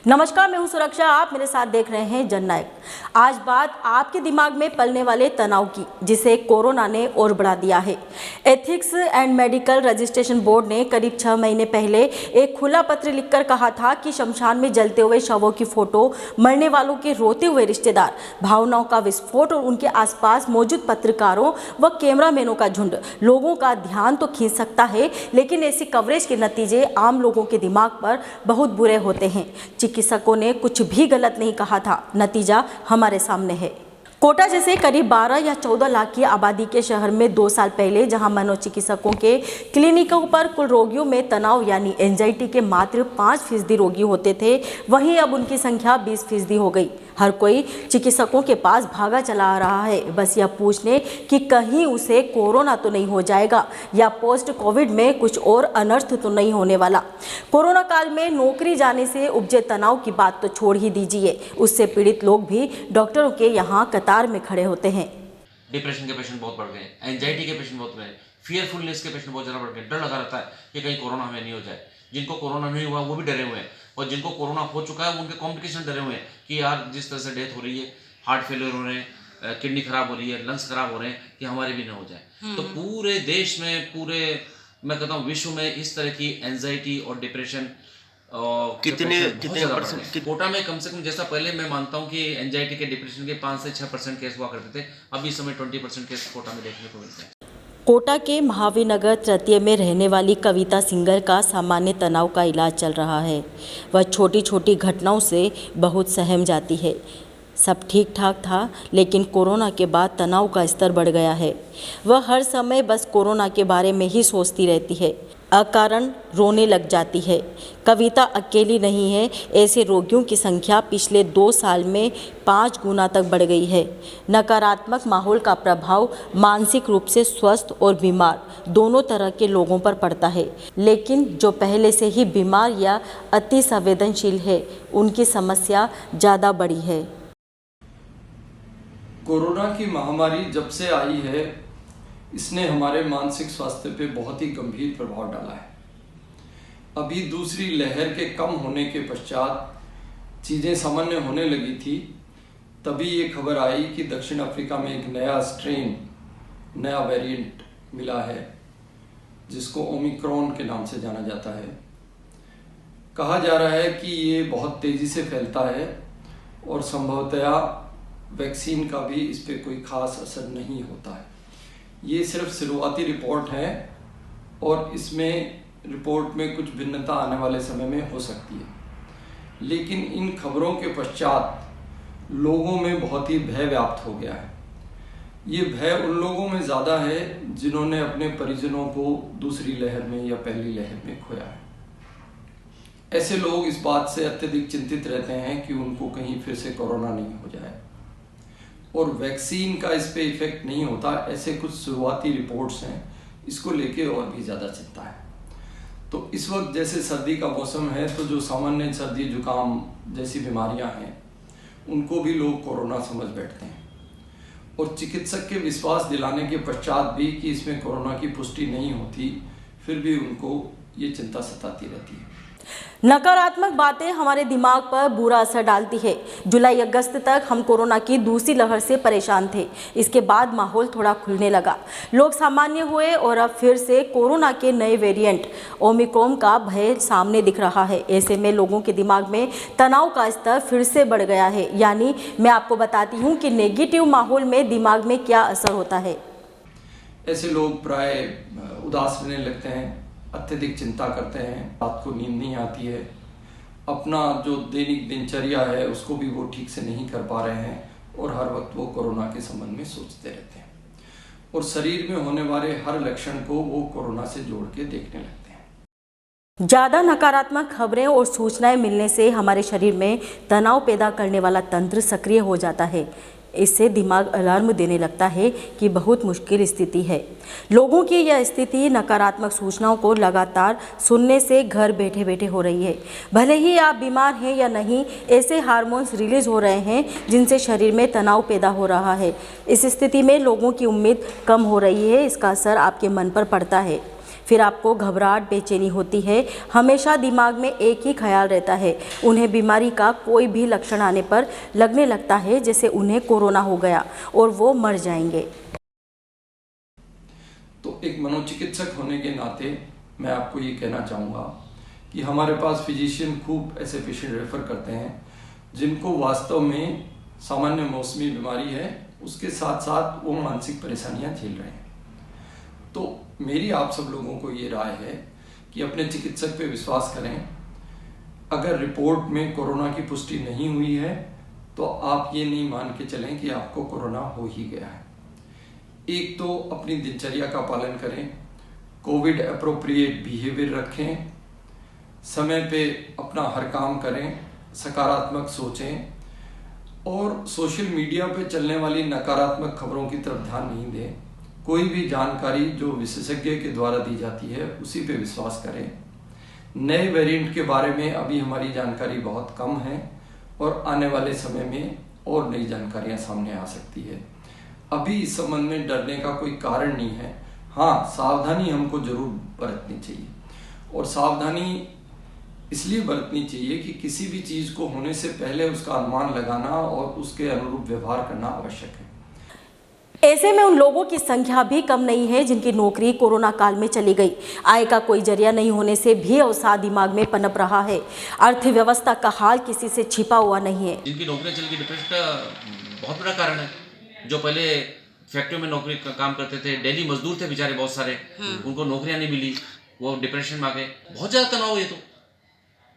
नमस्कार, मैं हूं सुरक्षा। आप मेरे साथ देख रहे हैं जननायक। आज बात आपके दिमाग में पलने वाले तनाव की, जिसे कोरोना ने और बढ़ा दिया है। Ethics and medical registration board ने करीब 6 महीने पहले एक खुला पत्र लिखकर कहा था कि शमशान में जलते हुए शवों की फोटो, मरने वालों के रोते हुए रिश्तेदार, भावनाओं का विस्फोट और उनके आसपास मौजूद पत्रकारों व कैमरामैनों का झुंड लोगों का ध्यान तो खींच सकता है, लेकिन ऐसी कवरेज के नतीजे आम लोगों के दिमाग पर बहुत बुरे होते हैं। चिकित्सकों ने कुछ भी गलत नहीं कहा था, नतीजा हमारे सामने है। कोटा जैसे करीब 12 या 14 लाख की आबादी के शहर में 2 साल पहले जहां मनोचिकित्सकों के क्लिनिकों पर कुल रोगियों में तनाव यानी एंजाइटी के मात्र 5% रोगी होते थे, वहीं अब उनकी संख्या 20% हो गई। हर कोई चिकित्सकों के पास भागा चला आ रहा है, बस यह पूछने कि कहीं उसे कोरोना तो नहीं हो जाएगा या पोस्ट कोविड में कुछ और अनर्थ तो नहीं होने वाला। कोरोना काल में नौकरी जाने से उपजे तनाव की बात तो छोड़ ही दीजिए, उससे पीड़ित लोग भी डॉक्टरों के यहाँ कतार में खड़े होते हैं। डिप्रेशन के पेशेंट बहुत बढ़ गए, एंजाइटी के पेशेंट बहुत बढ़ गए, फियरफुलनेस के पेशेंट बहुत ज़्यादा बढ़ गए। डर लगा रहता है कि कहीं कोरोना हमें नहीं हो जाए। जिनको कोरोना नहीं हुआ वो भी डरे हुए हैं, और जिनको कोरोना हो चुका है उनके कॉम्प्लिकेशन डरे हुए हैं कि यार जिस तरह से डेथ हो रही है, हार्ट फेलियर हो रहे हैं, किडनी खराब हो रही है, लंग्स खराब हो रहे हैं, कि हमारे भी ना हो जाए। तो पूरे देश में, पूरे मैं कहता हूँ विश्व में इस तरह की एंजाइटी और डिप्रेशन कितने परसेंट? कोटा में कम से कम, जैसा पहले मैं मानता हूँ कि एंजाइटी के डिप्रेशन के 5 से 6% केस हुआ करते थे, अभी इस समय 20% केस कोटा में देखने को मिलते हैं। कोटा के महावीर नगर तृतीय में रहने वाली कविता सिंगर का सामान्य तनाव का इलाज चल रहा है। वह छोटी छोटी घटनाओं से बहुत सहम जाती है। सब ठीक ठाक था, लेकिन कोरोना के बाद तनाव का स्तर बढ़ गया है। वह हर समय बस कोरोना के बारे में ही सोचती रहती है, अकारण रोने लग जाती है। कविता अकेली नहीं है, ऐसे रोगियों की संख्या पिछले 2 साल में 5 गुना तक बढ़ गई है। नकारात्मक माहौल का प्रभाव मानसिक रूप से स्वस्थ और बीमार दोनों तरह के लोगों पर पड़ता है, लेकिन जो पहले से ही बीमार या अति संवेदनशील है, उनकी समस्या ज़्यादा बड़ी है। कोरोना की महामारी जब से आई है, इसने हमारे मानसिक स्वास्थ्य पे बहुत ही गंभीर प्रभाव डाला है। अभी दूसरी लहर के कम होने के पश्चात चीज़ें सामान्य होने लगी थी, तभी ये खबर आई कि दक्षिण अफ्रीका में एक नया स्ट्रेन, नया वेरिएंट मिला है, जिसको ओमिक्रॉन के नाम से जाना जाता है। कहा जा रहा है कि ये बहुत तेज़ी से फैलता है और संभवतया वैक्सीन का भी इस पर कोई ख़ास असर नहीं होता है। ये सिर्फ शुरुआती रिपोर्ट है और इसमें रिपोर्ट में कुछ भिन्नता आने वाले समय में हो सकती है, लेकिन इन खबरों के पश्चात लोगों में बहुत ही भय व्याप्त हो गया है। ये भय उन लोगों में ज़्यादा है जिन्होंने अपने परिजनों को दूसरी लहर में या पहली लहर में खोया है। ऐसे लोग इस बात से अत्यधिक चिंतित रहते हैं कि उनको कहीं फिर से कोरोना नहीं हो जाए, और वैक्सीन का इस पे इफेक्ट नहीं होता, ऐसे कुछ शुरुआती रिपोर्ट्स हैं। इसको लेके और भी ज़्यादा चिंता है। तो इस वक्त जैसे सर्दी का मौसम है, तो जो सामान्य सर्दी जुकाम जैसी बीमारियां हैं, उनको भी लोग कोरोना समझ बैठते हैं, और चिकित्सक के विश्वास दिलाने के पश्चात भी कि इसमें कोरोना की पुष्टि नहीं होती, फिर भी उनको ये चिंता सताती रहती है। नकारात्मक बातें हमारे दिमाग पर बुरा असर डालती है। जुलाई अगस्त तक हम कोरोना की दूसरी लहर से परेशान थे। इसके बाद माहौल थोड़ा खुलने लगा, लोग सामान्य हुए, और अब फिर से कोरोना के नए वेरिएंट ओमिक्रॉन का भय सामने दिख रहा है। ऐसे में लोगों के दिमाग में तनाव का स्तर फिर से बढ़ गया है। यानी मैं आपको बताती हूँ कि नेगेटिव माहौल में दिमाग में क्या असर होता है। ऐसे लोग प्राय उदास रहने लगते हैं, अत्यधिक चिंता करते हैं, रात को नींद नहीं आती है, अपना जो दैनिक दिनचर्या है उसको भी वो ठीक से नहीं कर पा रहे हैं, और हर वक्त वो कोरोना के संबंध में सोचते रहते हैं, और शरीर में होने वाले हर लक्षण को वो कोरोना से जोड़ के देखने लगते हैं। ज़्यादा नकारात्मक खबरें और सूचनाएं मिलने से हमारे शरीर में तनाव पैदा करने वाला तंत्र सक्रिय हो जाता है। इससे दिमाग अलार्म देने लगता है कि बहुत मुश्किल स्थिति है। लोगों की यह स्थिति नकारात्मक सूचनाओं को लगातार सुनने से घर बैठे बैठे हो रही है। भले ही आप बीमार हैं या नहीं, ऐसे हार्मोन्स रिलीज हो रहे हैं जिनसे शरीर में तनाव पैदा हो रहा है। इस स्थिति में लोगों की उम्मीद कम हो रही है, इसका असर आपके मन पर पड़ता है। फिर आपको घबराहट बेचैनी होती है, हमेशा दिमाग में एक ही ख्याल रहता है। उन्हें बीमारी का कोई भी लक्षण आने पर लगने लगता है जैसे उन्हें कोरोना हो गया और वो मर जाएंगे। तो एक मनोचिकित्सक होने के नाते मैं आपको ये कहना चाहूँगा कि हमारे पास फिजिशियन खूब ऐसे पेशेंट रेफ़र करते हैं जिनको वास्तव में सामान्य मौसमी बीमारी है, उसके साथ साथ वो मानसिक परेशानियां झेल रहे हैं। तो मेरी आप सब लोगों को ये राय है कि अपने चिकित्सक पे विश्वास करें। अगर रिपोर्ट में कोरोना की पुष्टि नहीं हुई है तो आप ये नहीं मान के चलें कि आपको कोरोना हो ही गया है। एक तो अपनी दिनचर्या का पालन करें, कोविड एप्रोप्रिएट बिहेवियर रखें, समय पे अपना हर काम करें, सकारात्मक सोचें और सोशल मीडिया पे चलने वाली नकारात्मक खबरों की तरफ ध्यान नहीं दें। कोई भी जानकारी जो विशेषज्ञ के द्वारा दी जाती है उसी पे विश्वास करें। नए वेरिएंट के बारे में अभी हमारी जानकारी बहुत कम है और आने वाले समय में और नई जानकारियां सामने आ सकती है। अभी इस संबंध में डरने का कोई कारण नहीं है। हाँ, सावधानी हमको जरूर बरतनी चाहिए और सावधानी इसलिए बरतनी चाहिए कि किसी भी चीज को होने से पहले उसका अनुमान लगाना और उसके अनुरूप व्यवहार करना आवश्यक है। ऐसे में उन लोगों की संख्या भी कम नहीं है जिनकी नौकरी कोरोना काल में चली गई। आय का कोई जरिया नहीं होने से भी अवसाद दिमाग में पनप रहा है। अर्थव्यवस्था का हाल किसी से छिपा हुआ नहीं है। जिनकी नौकरियां चली गई, डिप्रेशन का बहुत बड़ा कारण है। जो पहले फैक्ट्री में नौकरी का काम करते थे, डेली मजदूर थे बेचारे बहुत सारे, उनको नौकरियां नहीं मिली, वो डिप्रेशन में आ गए। बहुत ज्यादा तनाव है ये तो,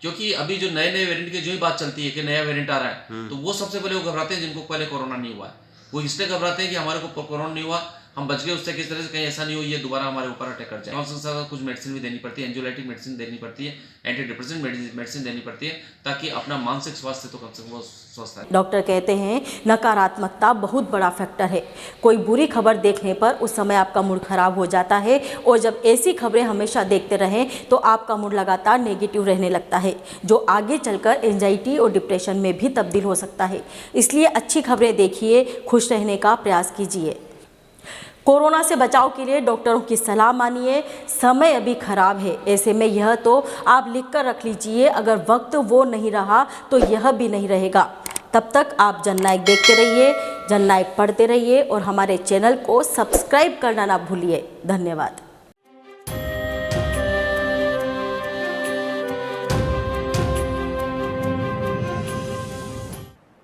क्योंकि अभी जो नए वेरिएंट की जो ही बात चलती है कि नया वेरिएंट आ रहा है, तो वो सबसे पहले वो घबराते हैं जिनको पहले कोरोना नहीं हुआ है। वो इसलिए घबराते हैं कि हमारे को कोरोना नहीं हुआ, हम बच गए उससे, किस तरह से कहीं ऐसा नहीं हो ये दोबारा हमारे ऊपर अटैक कर जाए। और कुछ मेडिसिन भी देनी पड़ती है, एंजियोलाइटिक मेडिसिन देनी पड़ती है, एंटी डिप्रेसेंट मेडिसिन देनी पड़ती है, ताकि अपना मानसिक स्वास्थ्य तो कम से कम वो स्वस्थ रहे। डॉक्टर कहते हैं नकारात्मकता बहुत बड़ा फैक्टर है। कोई बुरी खबर देखने पर उस समय आपका मूड खराब हो जाता है और जब ऐसी खबरें हमेशा देखते रहें तो आपका मूड लगातार नेगेटिव रहने लगता है, जो आगे चलकर एंजाइटी और डिप्रेशन में भी तब्दील हो सकता है। इसलिए अच्छी खबरें देखिए, खुश रहने का प्रयास कीजिए। कोरोना से बचाव के लिए डॉक्टरों की सलाह मानिए। समय अभी खराब है, ऐसे में यह तो आप लिख कर रख लीजिए, अगर वक्त वो नहीं रहा तो यह भी नहीं रहेगा। तब तक आप जननायक देखते रहिए, जननायक पढ़ते रहिए और हमारे चैनल को सब्सक्राइब करना ना भूलिए। धन्यवाद।